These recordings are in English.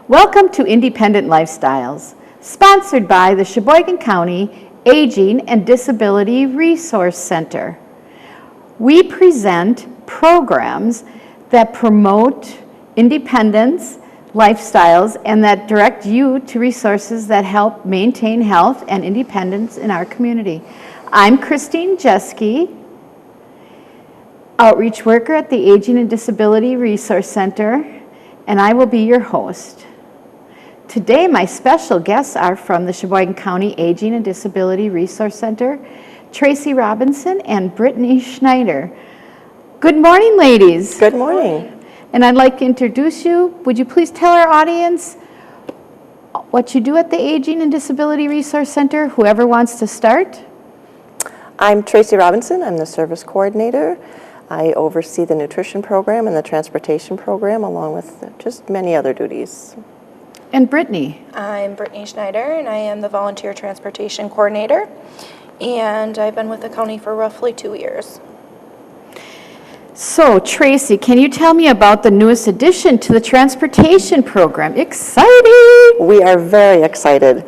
Welcome to Independent Lifestyles, sponsored by the Sheboygan County Aging and Disability Resource Center. We present programs that promote independence, lifestyles, and that direct you to resources that help maintain health and independence in our community. I'm Christine Jeske, outreach worker at the Aging and Disability Resource Center, and I will be your host. Today, my special guests are from the Sheboygan County Aging and Disability Resource Center, Traci Robinson and Brittany Schneiter. Good morning, ladies. Good morning. And I'd like to introduce you. Would you please tell our audience what you do at the Aging and Disability Resource Center, whoever wants to start? I'm Traci Robinson. I'm the service coordinator. I oversee the nutrition program and the transportation program, along with just many other duties. And Brittany? I'm Brittany Schneiter, and I am the volunteer transportation coordinator. And I've been with the county for roughly 2 years. So, Traci, can you tell me about the newest addition to the transportation program? Exciting! We are very excited.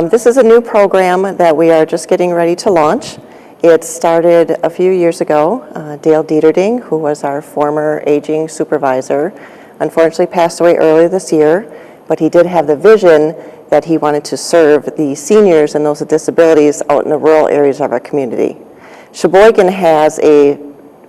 This is a new program that we are just getting ready to launch. It started a few years ago. Dale Dieterding, who was our former aging supervisor, unfortunately passed away early this year, but he did have the vision that he wanted to serve the seniors and those with disabilities out in the rural areas of our community. Sheboygan has a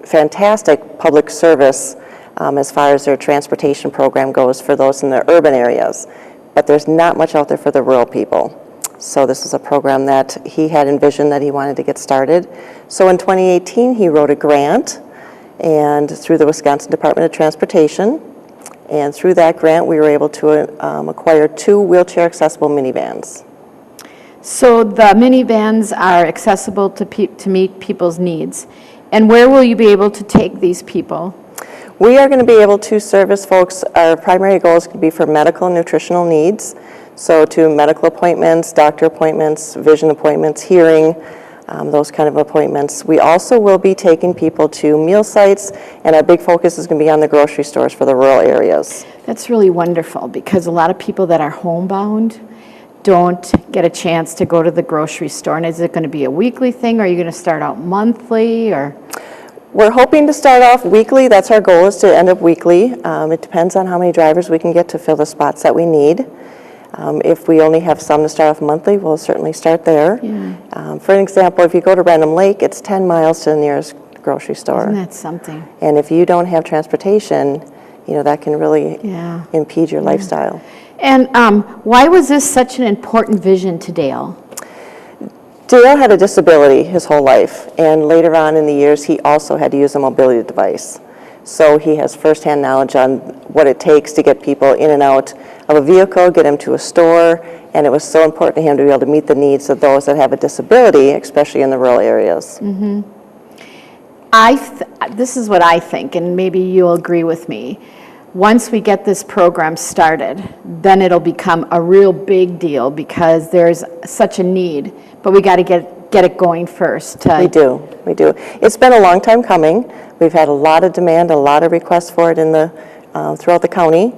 fantastic public service as far as their transportation program goes for those in the urban areas, but there's not much out there for the rural people. So this is a program that he had envisioned that he wanted to get started. So in 2018, he wrote a grant and through the Wisconsin Department of Transportation. And through that grant, we were able to acquire 2 wheelchair accessible minivans. So the minivans are accessible to meet people's needs. And where will you be able to take these people? We are going to be able to service folks. Our primary goal is going to be for medical and nutritional needs. So to medical appointments, doctor appointments, vision appointments, hearing, those kind of appointments. We also will be taking people to meal sites, and our big focus is going to be on the grocery stores for the rural areas. That's really wonderful because a lot of people that are homebound don't get a chance to go to the grocery store. And is it going to be a weekly thing, or are you going to start out monthly, or? We're hoping to start off weekly. That's our goal, is to end up weekly. It depends on how many drivers we can get to fill the spots that we need. If we only have some to start off monthly, we'll certainly start there. Yeah. For an example, if you go to Random Lake, it's 10 miles to the nearest grocery store. Isn't that something? And if you don't have transportation, that can really impede your lifestyle. And why was this such an important vision to Dale? Dale had a disability his whole life, and later on in the years, he also had to use a mobility device. So he has firsthand knowledge on what it takes to get people in and out of a vehicle, get them to a store, and it was so important to him to be able to meet the needs of those that have a disability, especially in the rural areas. Mm-hmm. This is what I think, and maybe you'll agree with me. Once we get this program started, then it'll become a real big deal because there's such a need, but we got to get it going first. We do. It's been a long time coming. We've had a lot of demand, a lot of requests for it throughout the county.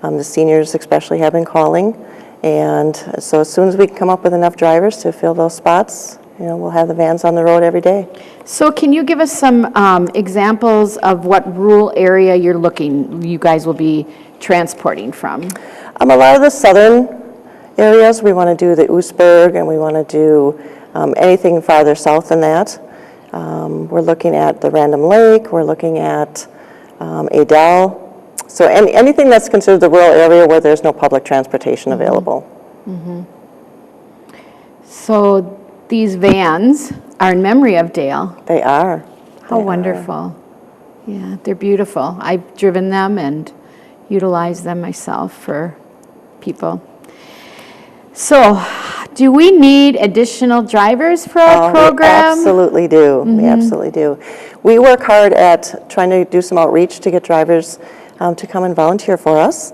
The seniors especially have been calling, and so as soon as we can come up with enough drivers to fill those spots, we'll have the vans on the road every day. So can you give us some examples of what rural area you guys will be transporting from? A lot of the southern areas, we want to do the Oostburg, and we want to do anything farther south than that. We're looking at the Random Lake, we're looking at Adel. So anything that's considered the rural area where there's no public transportation available. Mm-hmm. So these vans are in memory of Dale. They are. How wonderful. Yeah, they're beautiful. I've driven them and utilized them myself for people. So, do we need additional drivers for our program? We absolutely do. Mm-hmm. We absolutely do. We work hard at trying to do some outreach to get drivers to come and volunteer for us.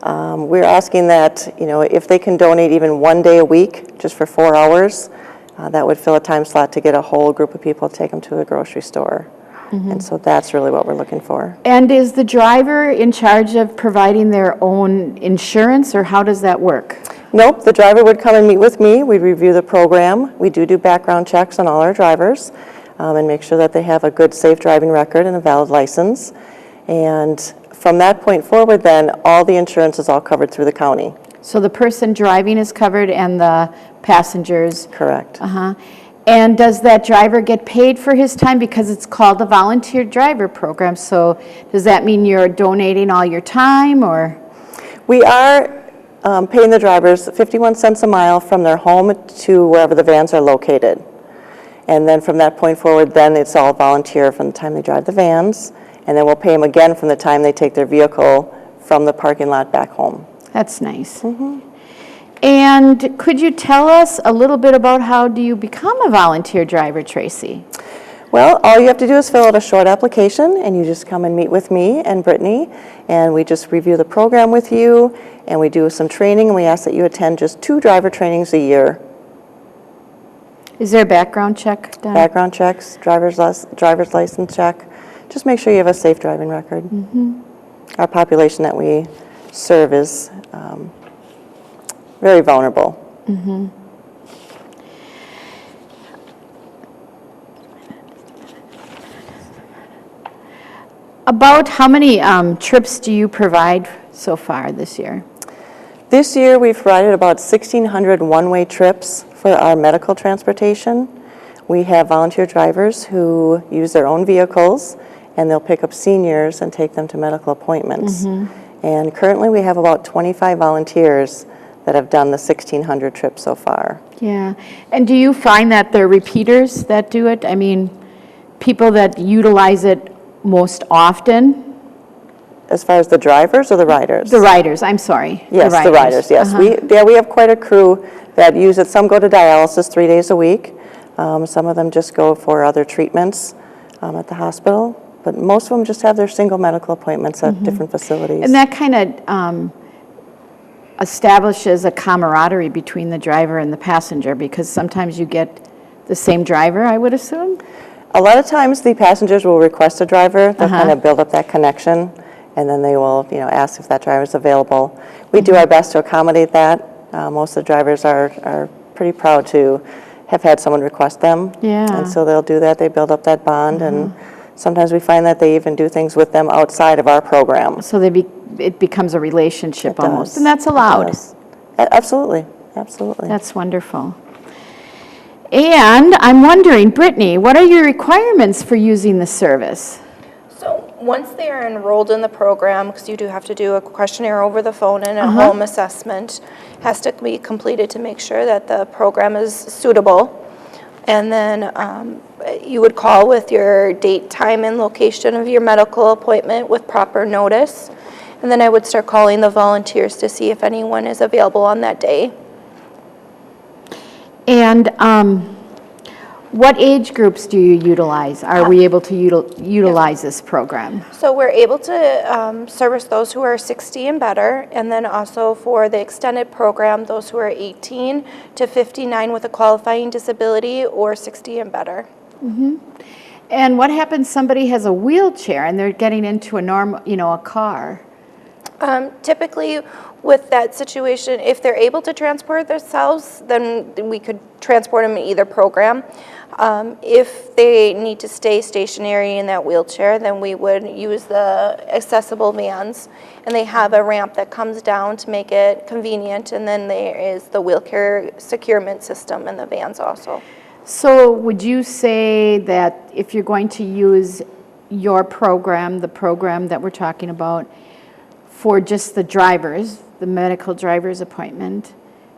We're asking that, if they can donate even 1 day a week, just for 4 hours, that would fill a time slot to get a whole group of people to take them to a grocery store. And so that's really what we're looking for. And is the driver in charge of providing their own insurance, or how does that work? Nope, the driver would come and meet with me. We'd review the program. We do background checks on all our drivers and make sure that they have a good, safe driving record and a valid license. And from that point forward, then, all the insurance is all covered through the county. So the person driving is covered and the passengers? Correct. And does that driver get paid for his time? Because it's called a volunteer driver program, so does that mean you're donating all your time, or? We are paying the drivers 51 cents a mile from their home to wherever the vans are located. And then from that point forward, then it's all volunteer from the time they drive the vans, and then we'll pay them again from the time they take their vehicle from the parking lot back home. That's nice. And could you tell us a little bit about how do you become a volunteer driver, Traci? Well, all you have to do is fill out a short application, and you just come and meet with me and Brittany, and we just review the program with you, and we do some training, and we ask that you attend just 2 driver trainings a year. Is there a background check done? Background checks, driver's license check. Just make sure you have a safe driving record. Our population that we serve is very vulnerable. About how many trips do you provide so far this year? This year, we've provided about 1,600 one-way trips for our medical transportation. We have volunteer drivers who use their own vehicles, and they'll pick up seniors and take them to medical appointments. And currently, we have about 25 volunteers that have done the 1,600 trips so far. Yeah. And do you find that they're repeaters that do it? I mean, people that utilize it most often? As far as the drivers or the riders? The riders, I'm sorry. Yes, the riders, yes. We have quite a crew that use it. Some go to dialysis 3 days a week. Some of them just go for other treatments at the hospital. But most of them just have their single medical appointments at different facilities. And that kind of establishes a camaraderie between the driver and the passenger, because sometimes you get the same driver, I would assume? A lot of times the passengers will request a driver. They'll kind of build up that connection, and then they will, ask if that driver is available. We do our best to accommodate that. Most of the drivers are pretty proud to have had someone request them. Yeah. And so they'll do that. They build up that bond, and sometimes we find that they even do things with them outside of our program. So it becomes a relationship It almost, does. and that's allowed. It does. Absolutely, absolutely. That's wonderful. And I'm wondering, Brittany, what are your requirements for using the service? So once they are enrolled in the program, because you do have to do a questionnaire over the phone and a home assessment, has to be completed to make sure that the program is suitable. And then you would call with your date, time, and location of your medical appointment with proper notice. And then I would start calling the volunteers to see if anyone is available on that day. And what age groups do you utilize? Are we able to utilize this program? So we're able to service those who are 60 and better, and then also for the extended program, those who are 18 to 59 with a qualifying disability or 60 and better. And what happens somebody has a wheelchair and they're getting into a normal, a car? Typically, with that situation, if they're able to transport themselves, then we could transport them in either program. If they need to stay stationary in that wheelchair, then we would use the accessible vans, and they have a ramp that comes down to make it convenient, and then there is the wheelchair securement system in the vans also. So would you say that if you're going to use your program, the program that we're talking about, for just the drivers, the medical driver's appointment,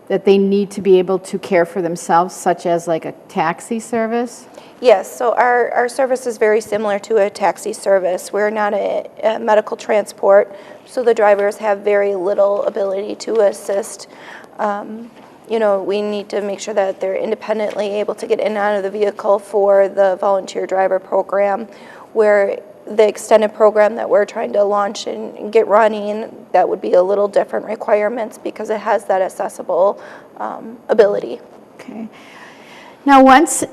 that they need to be able to care for themselves, such as like a taxi service? Yes, so our service is very similar to a taxi service. We're not a medical transport, so the drivers have very little ability to assist. We need to make sure that they're independently able to get in and out of the vehicle for the volunteer driver program, where the extended program that we're trying to launch and get running, that would be a little different requirements because it has that accessible ability. Okay. Now, once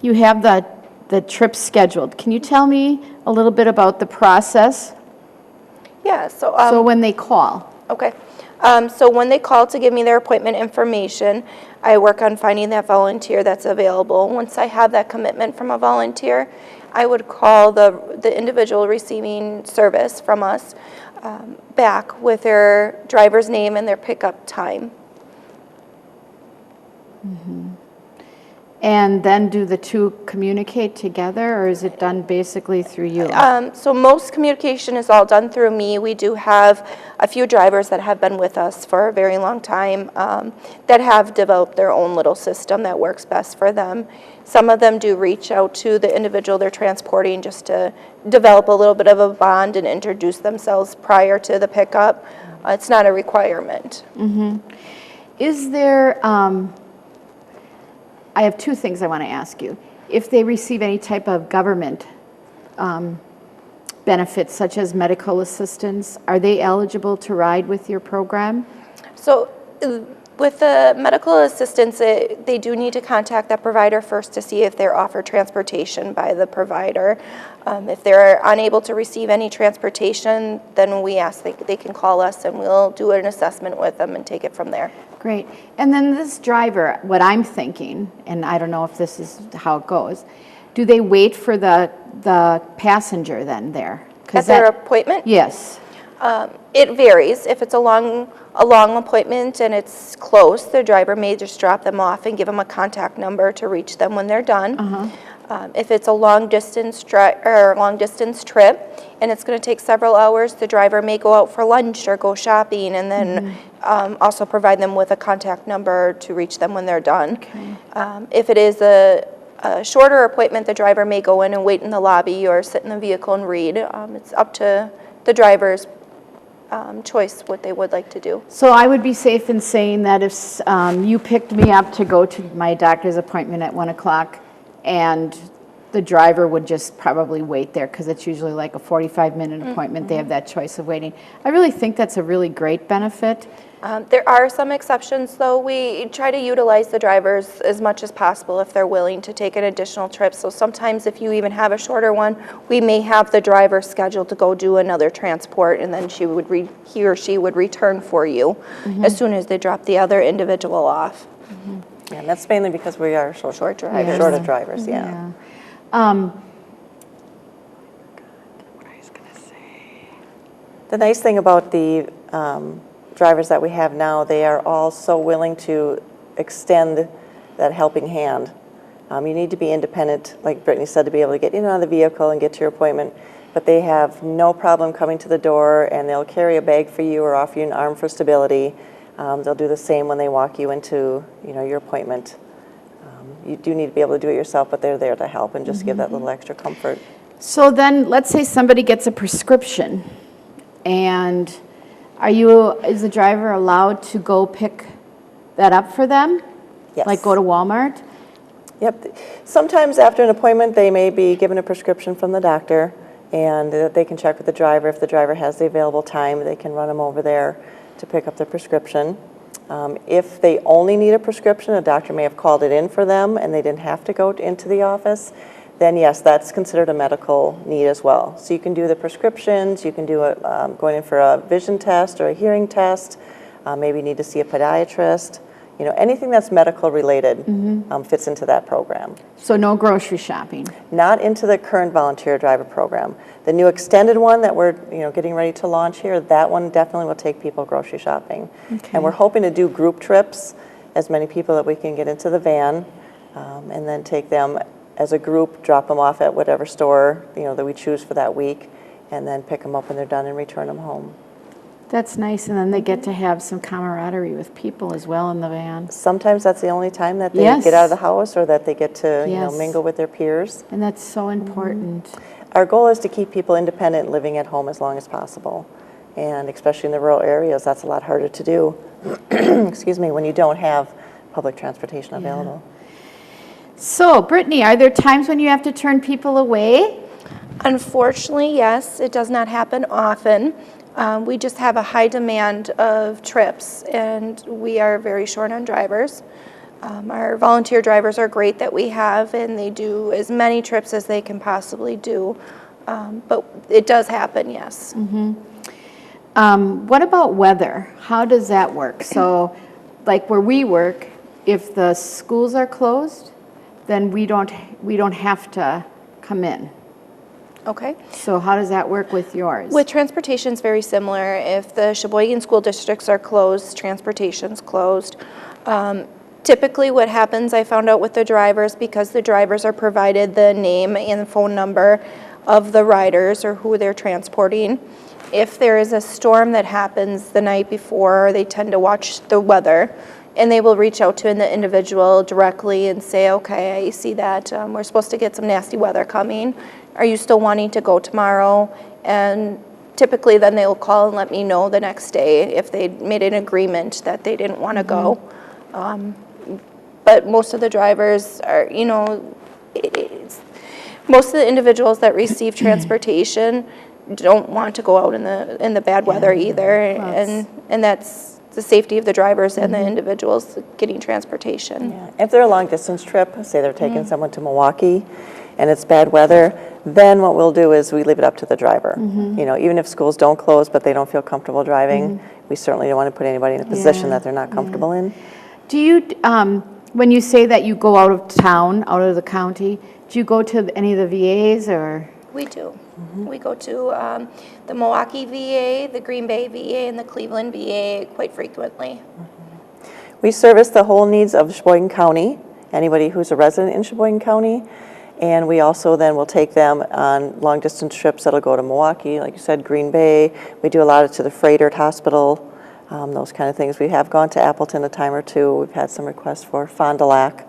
you have the the trip scheduled. Can you tell me a little bit about the process? Yeah, so, So when they call? okay. So when they call to give me their appointment information, I work on finding that volunteer that's available. Once I have that commitment from a volunteer, I would call the individual receiving service from us back with their driver's name and their pickup time. And then do the two communicate together, or is it done basically through you? So most communication is all done through me. We do have a few drivers that have been with us for a very long time that have developed their own little system that works best for them. Some of them do reach out to the individual they're transporting just to develop a little bit of a bond and introduce themselves prior to the pickup. It's not a requirement. Is there, I have two things I want to ask you. If they receive any type of government benefits, such as medical assistance, are they eligible to ride with your program? So with the medical assistance, they do need to contact that provider first to see if they're offered transportation by the provider. If they're unable to receive any transportation, then we ask they can call us and we'll do an assessment with them and take it from there. Great. And then this driver, what I'm thinking, and I don't know if this is how it goes, do they wait for the passenger then there? At their appointment? Yes. It varies. If it's a long appointment and it's close, the driver may just drop them off and give them a contact number to reach them when they're done. If it's a long distance trip and it's going to take several hours, the driver may go out for lunch or go shopping and then also provide them with a contact number to reach them when they're done. Okay. If it is a shorter appointment, the driver may go in and wait in the lobby or sit in the vehicle and read. It's up to the driver's choice what they would like to do. So I would be safe in saying that if you picked me up to go to my doctor's appointment at 1 o'clock and the driver would just probably wait there because it's usually like a 45-minute appointment. They have that choice of waiting. I really think that's a really great benefit. There are some exceptions, though. We try to utilize the drivers as much as possible if they're willing to take an additional trip. So sometimes if you even have a shorter one, we may have the driver scheduled to go do another transport, and then he or she would return for you as soon as they drop the other individual off. Yeah, and that's mainly because we are short drivers. Yeah. Shorter drivers, yeah. What I was going to say. The nice thing about the drivers that we have now, they are all so willing to extend that helping hand. You need to be independent, like Brittany said, to be able to get in and out of the vehicle and get to your appointment, but they have no problem coming to the door, and they'll carry a bag for you or offer you an arm for stability. They'll do the same when they walk you into your appointment. You do need to be able to do it yourself, but they're there to help and just give that little extra comfort. So then, let's say somebody gets a prescription, and is the driver allowed to go pick that up for them? Yes. Like go to Walmart? Yep. Sometimes after an appointment, they may be given a prescription from the doctor, and they can check with the driver. If the driver has the available time, they can run them over there to pick up the prescription. If they only need a prescription, a doctor may have called it in for them and they didn't have to go into the office, then yes, that's considered a medical need as well. So you can do the prescriptions, you can do going in for a vision test or a hearing test, maybe you need to see a podiatrist. Anything that's medical related fits into that program. So no grocery shopping? Not into the current volunteer driver program. The new extended one that we're getting ready to launch here, that one definitely will take people grocery shopping. Okay. And we're hoping to do group trips, as many people that we can get into the van, and then take them as a group, drop them off at whatever store that we choose for that week, and then pick them up when they're done and return them home. That's nice, and then they get to have some camaraderie with people as well in the van. Sometimes that's the only time that they Yes. get out of the house or that they get to Yes. mingle with their peers. And that's so important. Our goal is to keep people independent and living at home as long as possible. And especially in the rural areas, that's a lot harder to do, excuse me, when you don't have public transportation available. So, Brittany, are there times when you have to turn people away? Unfortunately, yes, it does not happen often. We just have a high demand of trips, and we are very short on drivers. Our volunteer drivers are great that we have, and they do as many trips as they can possibly do. But it does happen, yes. What about weather? How does that work? So, like where we work, if the schools are closed, then we don't have to come in. Okay. So how does that work with yours? With transportation, it's very similar. If the Sheboygan school districts are closed, transportation's closed. Typically what happens, I found out with the drivers, because the drivers are provided the name and phone number of the riders or who they're transporting. If there is a storm that happens the night before, they tend to watch the weather, and they will reach out to the individual directly and say, okay, I see that we're supposed to get some nasty weather coming. Are you still wanting to go tomorrow? And typically then they'll call and let me know the next day if they made an agreement that they didn't want to go. But most of the drivers are, most of the individuals that receive transportation don't want to go out in the bad weather either, and that's the safety of the drivers and the individuals getting transportation. Yeah. If they're a long distance trip, say they're taking someone to Milwaukee and it's bad weather, then what we'll do is we leave it up to the driver. Even if schools don't close but they don't feel comfortable driving, we certainly don't want to put anybody in a position that they're not comfortable in. Do you, when you say that you go out of town, out of the county, do you go to any of the VAs or? We do. We go to the Milwaukee VA, the Green Bay VA, and the Cleveland VA quite frequently. We service the whole needs of Sheboygan County, anybody who's a resident in Sheboygan County, and we also then will take them on long distance trips that'll go to Milwaukee, like you said, Green Bay. We do a lot to the Freighter Hospital, those kind of things. We have gone to Appleton a time or two. We've had some requests for Fond du Lac.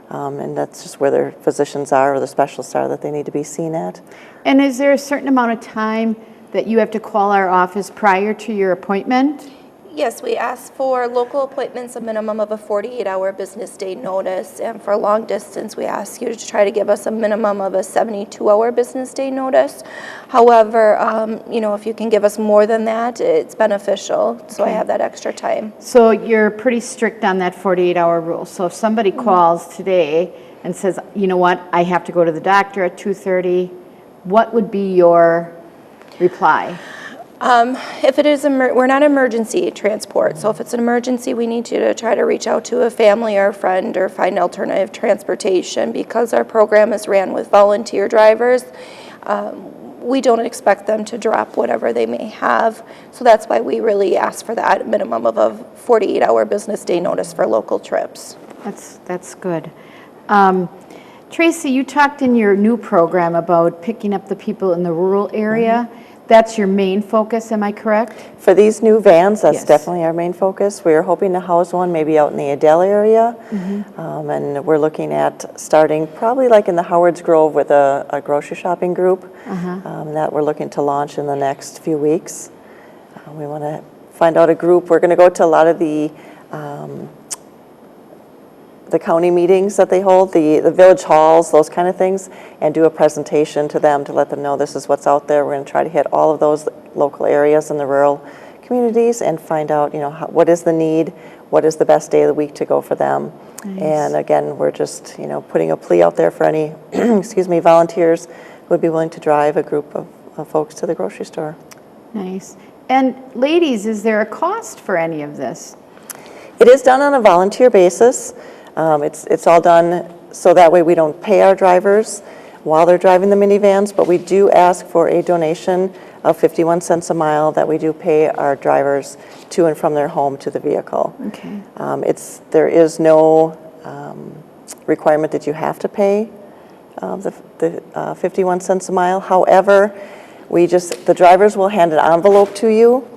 And that's just where their physicians are or the specialists are that they need to be seen at. And is there a certain amount of time that you have to call our office prior to your appointment? Yes, we ask for local appointments a minimum of a 48-hour business day notice, and for long distance we ask you to try to give us a minimum of a 72-hour business day notice. However, if you can give us more than that, it's beneficial, so I have that extra time. So you're pretty strict on that 48-hour rule. So if somebody calls today and says, you know what, I have to go to the doctor at 2:30, what would be your reply? If it is, we're not emergency transport, so if it's an emergency, we need you to try to reach out to a family or a friend or find alternative transportation. Because our program is ran with volunteer drivers, we don't expect them to drop whatever they may have, so that's why we really ask for that minimum of a 48-hour business day notice for local trips. That's good. Traci, you talked in your new program about picking up the people in the rural area. That's your main focus, am I correct? For these new vans, that's Yes. definitely our main focus. We are hoping to house one maybe out in the Adele area, and we're looking at starting probably like in the Howard's Grove with a grocery shopping group that we're looking to launch in the next few weeks. We want to find out a group. We're going to go to a lot of the county meetings that they hold, the village halls, those kind of things, and do a presentation to them to let them know this is what's out there. We're going to try to hit all of those local areas in the rural communities and find out, what is the need, what is the best day of the week to go for them. Nice. And again, we're just, putting a plea out there for any, volunteers who would be willing to drive a group of folks to the grocery store. Nice. And ladies, is there a cost for any of this? It is done on a volunteer basis. It's all done so that way we don't pay our drivers while they're driving the minivans, but we do ask for a donation of 51 cents a mile that we do pay our drivers to and from their home to the vehicle. Okay. There is no requirement that you have to pay the 51 cents a mile. However, the drivers will hand an envelope to you,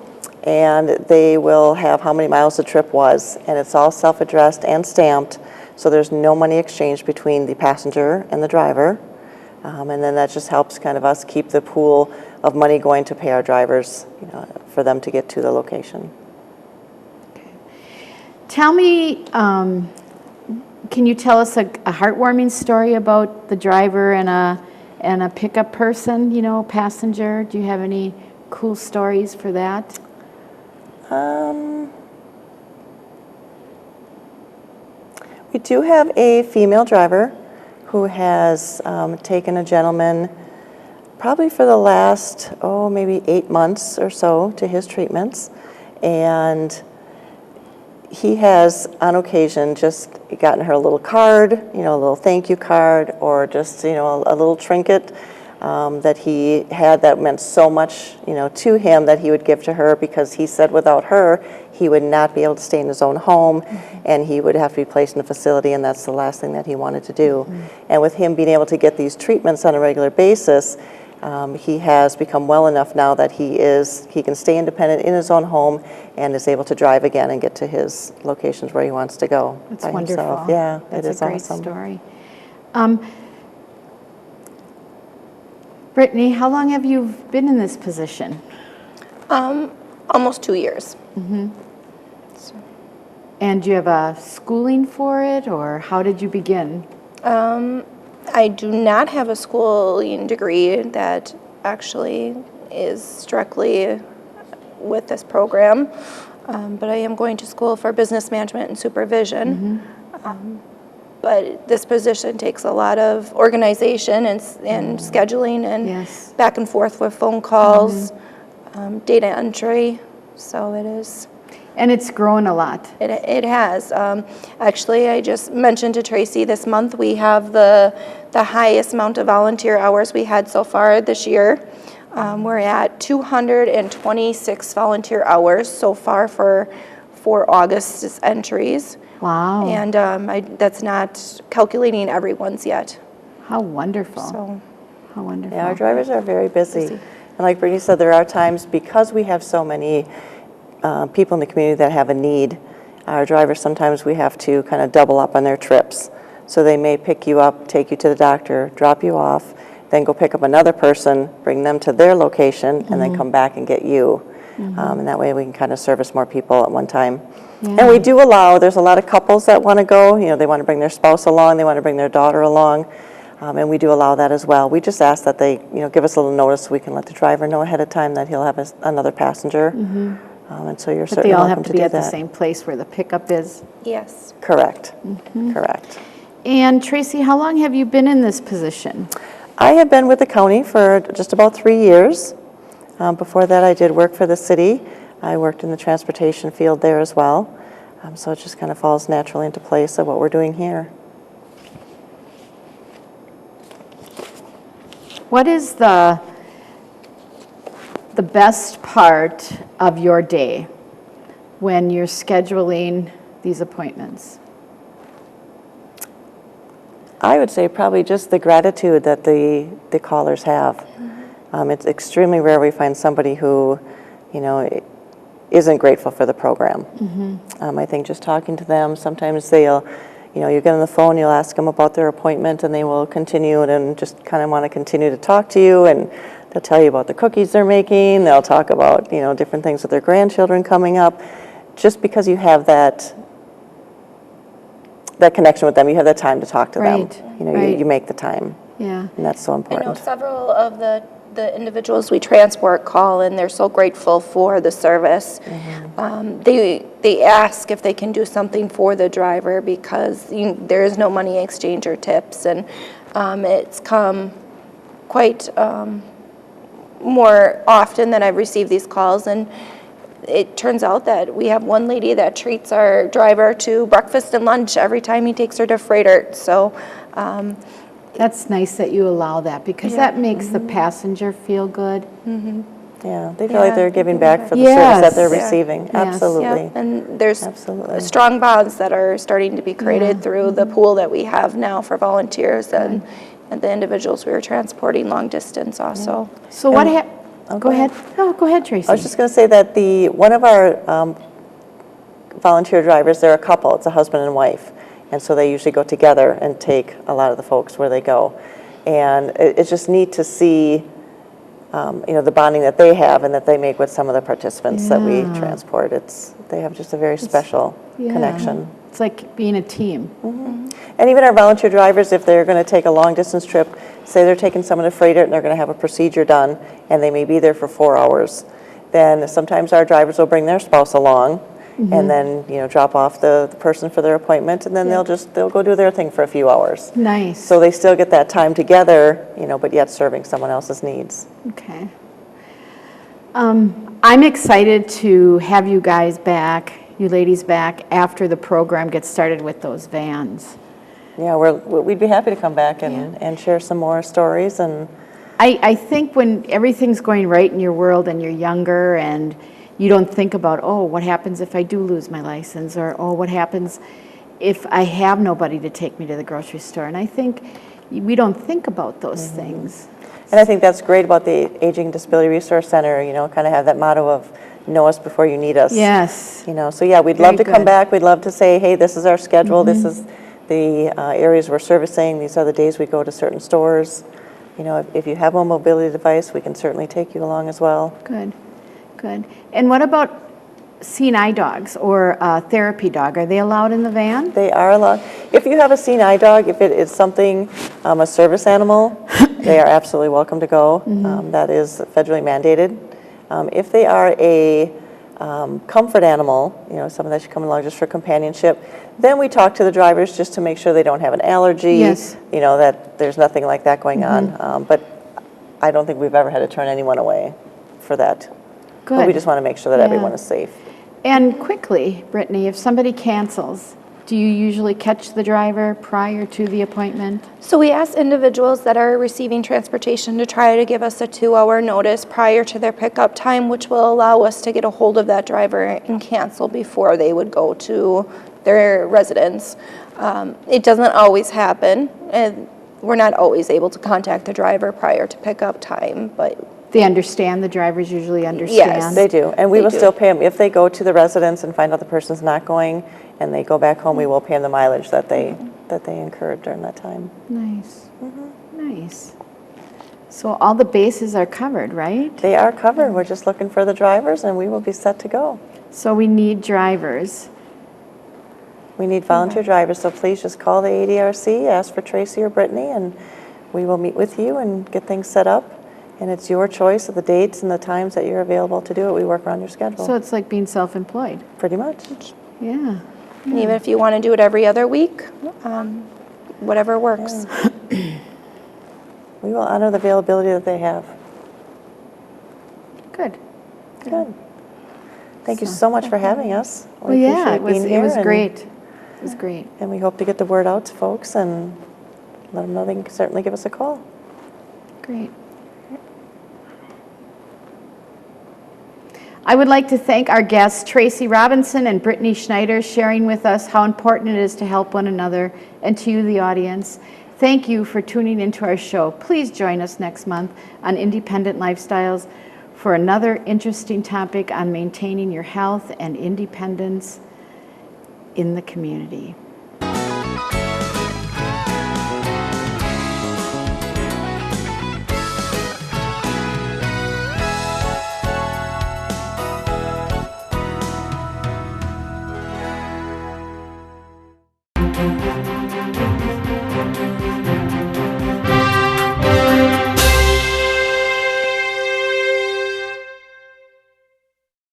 and they will have how many miles the trip was, and it's all self-addressed and stamped, so there's no money exchanged between the passenger and the driver, and then that just helps kind of us keep the pool of money going to pay our drivers, for them to get to the location. Okay. Tell me, can you tell us a heartwarming story about the driver and a pickup person, passenger? Do you have any cool stories for that? do have a female driver who has taken a gentleman probably for the last, maybe 8 months or so to his treatments. And he has, on occasion, just gotten her a little card, a little thank you card, or just, a little trinket that he had that meant so much, to him, that he would give to her, because he said without her, he would not be able to stay in his own home, and he would have to be placed in a facility, and that's the last thing that he wanted to do. And with him being able to get these treatments on a regular basis, he has become well enough now that he can stay independent in his own home and is able to drive again and get to his locations where he wants to go. That's by wonderful. himself. Yeah, that's it is a great awesome. story. Brittany, how long have you been in this position? Almost 2 years. And do you have a schooling for it, or how did you begin? I do not have a schooling degree that actually is directly with this program, but I am going to school for business management and supervision. But this position takes a lot of organization and scheduling and Yes. back and forth with phone calls, data entry, so it is. And it's grown a lot. It has. Actually, I just mentioned to Traci this month we have the highest amount of volunteer hours we had so far this year. We're at 226 volunteer hours so far for August's entries. Wow. And that's not calculating everyone's yet. How wonderful. So, How wonderful. Yeah, our drivers are very busy. And like Brittany said, there are times, because we have so many people in the community that have a need, our drivers, sometimes we have to kind of double up on their trips. So they may pick you up, take you to the doctor, drop you off, then go pick up another person, bring them to their location, and then come back and get you. And that way we can kind of service more people at one time. Yeah. And we do allow, there's a lot of couples that want to go, they want to bring their spouse along, they want to bring their daughter along, and we do allow that as well. We just ask that they, give us a little notice so we can let the driver know ahead of time that he'll have another passenger. And so you're But they certainly all welcome have to to be do at the that. same place where the pickup is. yes. Correct. Correct. And Traci, how long have you been in this position? I have been with the county for just about 3 years. Before that, I did work for the city. I worked in the transportation field there as well. So it just kind of falls naturally into place of what we're doing here. What is the best part of your day when you're scheduling these appointments? I would say probably just the gratitude that the callers have. It's extremely rare we find somebody who, isn't grateful for the program. I think just talking to them, sometimes they'll, you get on the phone, you'll ask them about their appointment, and they will continue and just kind of want to continue to talk to you, and they'll tell you about the cookies they're making, they'll talk about, different things with their grandchildren coming up, just because you have that connection with them, you have that time to talk to Right, them. right. You make the time, Yeah. and that's so I know important. several of the individuals we transport call, and they're so grateful for the service. They ask if they can do something for the driver because there is no money exchange or tips, and it's come quite more often that I've received these calls, and it turns out that we have one lady that treats our driver to breakfast and lunch every time he takes her to Freighter. So That's nice that you allow that, because that makes the passenger feel good. Yeah, they feel like they're giving back for the Yes. service that they're Yeah. receiving. Yes. Absolutely. yeah, and there's Absolutely. strong bonds that are starting to be created through the pool that we have now for volunteers and the individuals we are transporting long distance also. So what go ahead. No, go ahead, Traci. I was just going to say that one of our volunteer drivers, they're a couple. It's a husband and wife. And so they usually go together and take a lot of the folks where they go. And it's just neat to see, the bonding that they have and that they make with some of the participants that we transport. They have just a very special connection. It's like being a team. And even our volunteer drivers, if they're going to take a long distance trip, say they're taking someone to Freighter and they're going to have a procedure done and they may be there for 4 hours, then sometimes our drivers will bring their spouse along and then, drop off the person for their appointment, and then they'll go do their thing for a few hours. Nice. So they still get that time together, but yet serving someone else's needs. Okay. I'm excited to have you guys back, you ladies back, after the program gets started with those vans. Yeah, we'd be happy to come back and share some more stories. And I think when everything's going right in your world and you're younger and you don't think about, oh, what happens if I do lose my license, or, oh, what happens if I have nobody to take me to the grocery store? And I think we don't think about those things. And I think that's great about the Aging Disability Resource Center, kind of have that motto of know us before you need us. Yes. So yeah, we'd love to come back. We'd love to say, hey, this is our schedule. This is the areas we're servicing. These are the days we go to certain stores. If you have a mobility device, we can certainly take you along as well. Good, good. And what about seeing eye dogs or a therapy dog? Are they allowed in the van? They are allowed. If you have a seeing eye dog, if it is something, a service animal, they are absolutely welcome to go. That is federally mandated. If they are a comfort animal, someone that should come along just for companionship, then we talk to the drivers just to make sure they don't have an allergy, Yes. That there's nothing like that going on. But I don't think we've ever had to turn anyone away for that. Good. But we just want to make sure that everyone is safe. And quickly, Brittany, if somebody cancels, do you usually catch the driver prior to the appointment? So we ask individuals that are receiving transportation to try to give us a 2-hour notice prior to their pickup time, which will allow us to get a hold of that driver and cancel before they would go to their residence. It doesn't always happen, and we're not always able to contact the driver prior to pickup time, but They understand, the drivers usually understand? Yes. They do, and we will do. still pay them. If they go to the residence and find out the person's not going, and they go back home, we will pay them the mileage that they incurred during that time. Nice, nice. So all the bases are covered, right? They are covered. We're just looking for the drivers, and we will be set to go. So we need drivers. We need volunteer drivers, so please just call the ADRC, ask for Traci or Brittany, and we will meet with you and get things set up. And it's your choice of the dates and the times that you're available to do it. We work around your schedule. So it's like being self-employed. Pretty much. Yeah. And even if you want to do it every other week, whatever works. We will honor the availability that they have. Good. Good. Thank you so much for having us. We Well, yeah, appreciate being it here, was and- great. It was great. And we hope to get the word out to folks and let them know they can certainly give us a call. Great. I would like to thank our guests, Traci Robinson and Brittany Schneiter, sharing with us how important it is to help one another, and to you, the audience. Thank you for tuning into our show. Please join us next month on Independent Lifestyles for another interesting topic on maintaining your health and independence in the community.